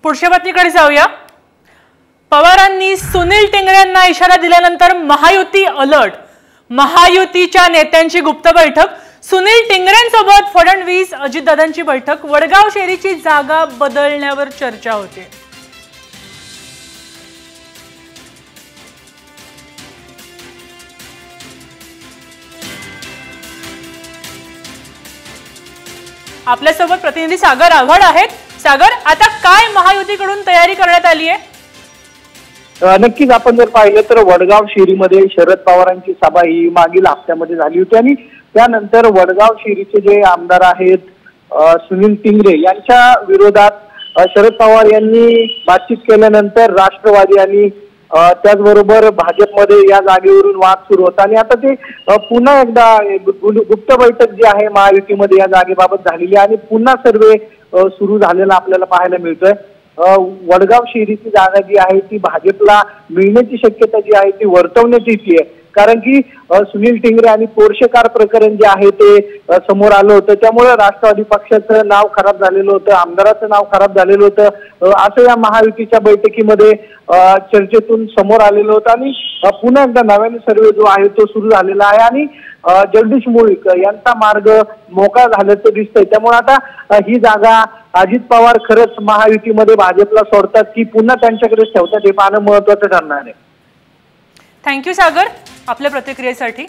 पुढच्या बातमीकडे जाऊया। पवारांनी सुनील टिंगरेंना इशारा दिल्यानंतर महायुती अलर्ट। महायुतीच्या नेत्यांची गुप्त बैठक, सुनील टिंगरेंसोबत फडणवीस अजितदादांची बैठक, वडगाव शेरीची जागा बदलण्यावर चर्चा होते। आपल्यासोबत प्रतिनिधी सागर आव्हाड आहेत। सागर, आता काय महायुतीकडून तयारी करण्यात आली आहे? नक्कीच आपण जर पाहिलं तर वडगाव शेरीमध्ये शरद पवारांची सभा ही मागील हप्त्यामध्ये झाली होती आणि त्यानंतर वडगाव शेरीचे जे आमदार आहेत सुनील टिंगरे यांच्या विरोधात शरद पवार यांनी बातचीत केल्यानंतर राष्ट्रवादी आणि त्याचबरोबर भाजपमध्ये या जागेवरून वाद सुरू होता आणि आता ते पुन्हा एकदा गुप्त बैठक जी आहे महायुतीमध्ये या जागेबाबत झालेली आहे आणि पुन्हा सर्वे सुरू झालेला आपल्याला पाहायला मिळतोय। वडगाव शेरीची जागा जी आहे ती भाजपला मिळण्याची शक्यता जी आहे ती वर्तवण्यात येते, कारण की सुनील टिंगरे आणि पोर्शे कार प्रकरण जे आहे ते समोर आलं होतं, त्यामुळे राष्ट्रवादी पक्षाचं नाव खराब झालेलं होतं, आमदाराचं नाव खराब झालेलं होतं, असं या महायुतीच्या बैठकीमध्ये चर्चेतून समोर आलेलं होतं आणि पुन्हा एकदा नव्याने सर्वे जो आहे तो सुरू झालेला आहे आणि जगदीश मुळीक यांचा मार्ग मोकळा झाल्याचं दिसतंय। त्यामुळे आता ही जागा अजित पवार खरंच महायुतीमध्ये भाजपला सोडतात की पुन्हा त्यांच्याकडे ठेवतात हे पाहणं महत्त्वाचं ठरणार आहे। थँक्यू सागर आपल्या प्रतिक्रियेसाठी।